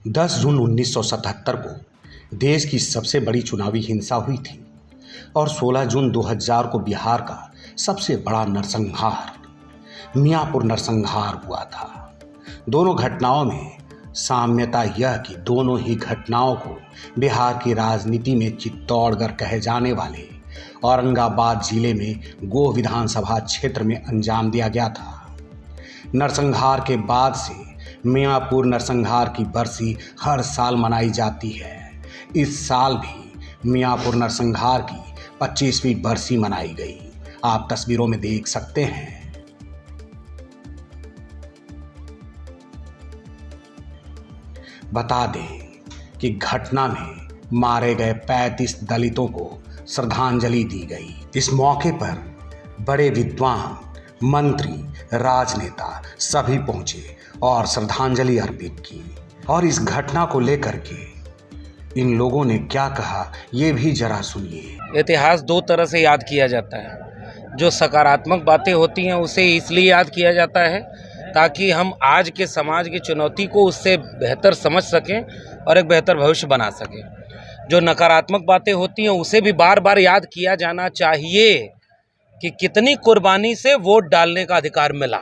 10 जून 1977 को देश की सबसे बड़ी चुनावी हिंसा हुई थी और 16 जून 2000 को बिहार का सबसे बड़ा नरसंहार मियांपुर नरसंहार हुआ था। दोनों घटनाओं में साम्यता यह कि दोनों ही घटनाओं को बिहार की राजनीति में चित्तौड़गढ़ कहे जाने वाले औरंगाबाद जिले में गोह विधानसभा क्षेत्र में अंजाम दिया गया था। नरसंहार के बाद से मियांपुर नरसंहार की बरसी हर साल मनाई जाती है। इस साल भी मियांपुर नरसंहार की 25वीं बरसी मनाई गई। आप तस्वीरों में देख सकते हैं। बता दें कि घटना में मारे गए 35 दलितों को श्रद्धांजलि दी गई। इस मौके पर बड़े विद्वान, मंत्री, राजनेता सभी पहुंचे और श्रद्धांजलि अर्पित की। और इस घटना को लेकर के इन लोगों ने क्या कहा, ये भी जरा सुनिए। इतिहास दो तरह से याद किया जाता है। जो सकारात्मक बातें होती हैं उसे इसलिए याद किया जाता है ताकि हम आज के समाज की चुनौती को उससे बेहतर समझ सकें और एक बेहतर भविष्य बना सकें। जो नकारात्मक बातें होती हैं उसे भी बार बार याद किया जाना चाहिए कि कितनी कुर्बानी से वोट डालने का अधिकार मिला,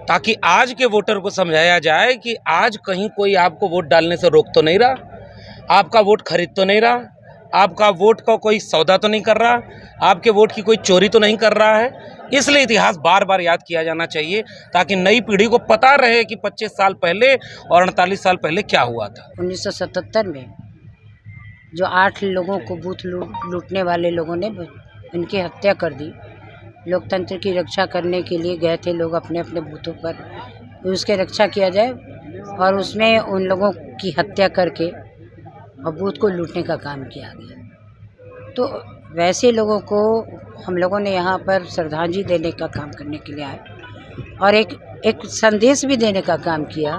ताकि आज के वोटर को समझाया जाए कि आज कहीं कोई आपको वोट डालने से रोक तो नहीं रहा, आपका वोट खरीद तो नहीं रहा, आपका वोट का कोई सौदा तो नहीं कर रहा, आपके वोट की कोई चोरी तो नहीं कर रहा है। इसलिए इतिहास बार बार याद किया जाना चाहिए ताकि नई पीढ़ी को पता रहे कि 25 साल पहले और 48 साल पहले क्या हुआ था। 1977 में जो 8 लोगों को बूथ लूटने वाले लोगों ने उनकी हत्या कर दी। लोकतंत्र की रक्षा करने के लिए गए थे लोग अपने अपने बूथों पर, उसके रक्षा किया जाए और उसमें उन लोगों की हत्या करके और बूथ को लूटने का काम किया गया। तो वैसे लोगों को हम लोगों ने यहाँ पर श्रद्धांजलि देने का काम करने के लिए आए और एक संदेश भी देने का काम किया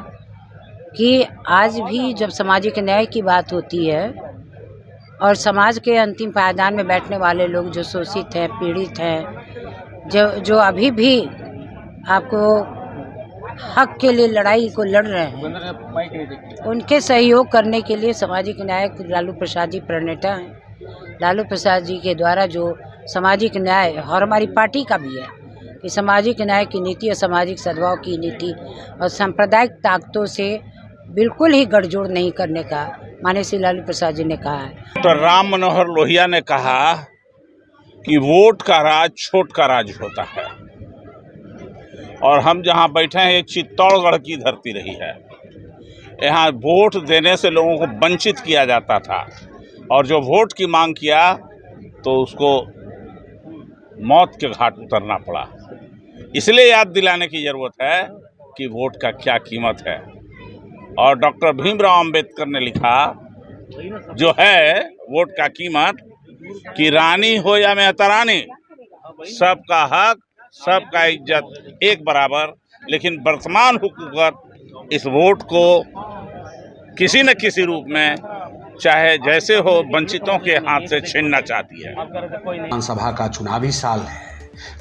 कि आज भी जब सामाजिक न्याय की बात होती है और समाज के अंतिम पायदान में बैठने वाले लोग जो शोषित हैं, पीड़ित हैं, जो अभी भी आपको हक के लिए लड़ाई को लड़ रहे हैं, उनके सहयोग करने के लिए सामाजिक न्याय लालू प्रसाद जी प्रणेता हैं। लालू प्रसाद जी के द्वारा जो सामाजिक न्याय और हमारी पार्टी का भी है कि सामाजिक न्याय की नीति और सामाजिक सद्भाव की नीति और सांप्रदायिक ताकतों से बिल्कुल ही गठजोड़ नहीं करने का माननीय श्री लालू प्रसाद जी ने कहा है। तो राम मनोहर लोहिया ने कहा कि वोट का राज छोट का राज होता है और हम जहां बैठे हैं ये चित्तौड़गढ़ की धरती रही है। यहाँ वोट देने से लोगों को वंचित किया जाता था और जो वोट की मांग किया तो उसको मौत के घाट उतरना पड़ा। इसलिए याद दिलाने की ज़रूरत है कि वोट का क्या कीमत है। और डॉक्टर भीमराव अंबेडकर ने लिखा जो है वोट का कीमत कि रानी हो या मेहतरानी, सबका हक, सबका इज्जत एक बराबर। लेकिन वर्तमान हुकूमत इस वोट को किसी न किसी रूप में, चाहे जैसे हो, वंचितों के हाथ से छीनना चाहती है। विधानसभा का चुनावी साल है,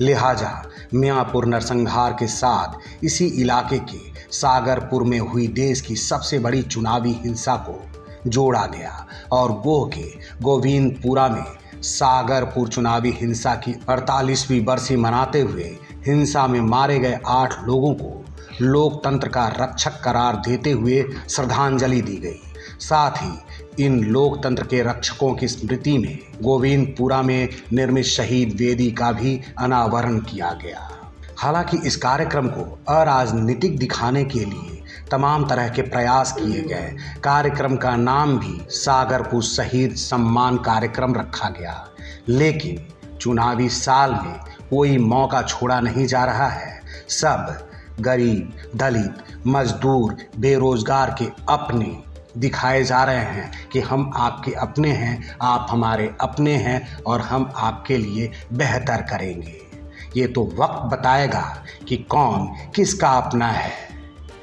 लिहाजा मियांपुर नरसंहार के साथ इसी इलाके के सागरपुर में हुई देश की सबसे बड़ी चुनावी हिंसा को जोड़ा गया और गोह के गोविंदपुरा में सागरपुर चुनावी हिंसा की 48वीं बरसी मनाते हुए हिंसा में मारे गए 8 लोगों को लोकतंत्र का रक्षक करार देते हुए श्रद्धांजलि दी गई। साथ ही इन लोकतंत्र के रक्षकों की स्मृति में गोविंदपुरा में निर्मित शहीद वेदी का भी अनावरण किया गया। हालांकि इस कार्यक्रम को अराजनीतिक दिखाने के लिए तमाम तरह के प्रयास किए गए। कार्यक्रम का नाम भी सागरपुर शहीद सम्मान कार्यक्रम रखा गया, लेकिन चुनावी साल में कोई मौका छोड़ा नहीं जा रहा है। सब गरीब, दलित, मजदूर, बेरोजगार के अपने दिखाए जा रहे हैं कि हम आपके अपने हैं, आप हमारे अपने हैं और हम आपके लिए बेहतर करेंगे। ये तो वक्त बताएगा कि कौन किसका अपना है।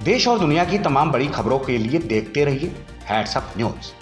देश और दुनिया की तमाम बड़ी खबरों के लिए देखते रहिए हैट्स अप न्यूज़।